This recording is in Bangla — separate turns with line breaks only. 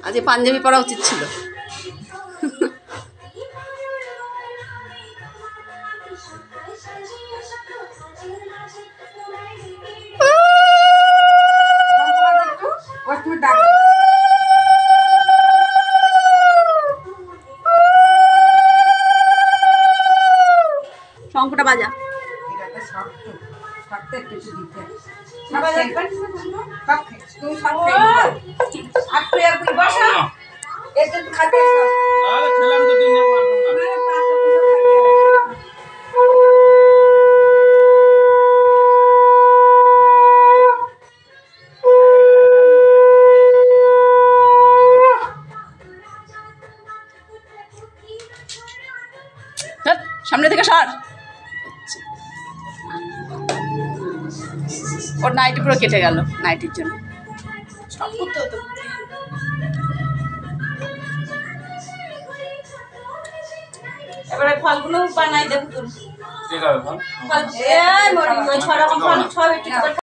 আজ পাঞ্জাবি পরা উচিত ছিল। শঙ্খটা বাজা। সামনে থেকে সর। ওর নাইটি পুরো কেটে গেল নাইটির জন্য।
এবারে ফলগুলো বানাই দেবো।
ঠিক আছে
ফল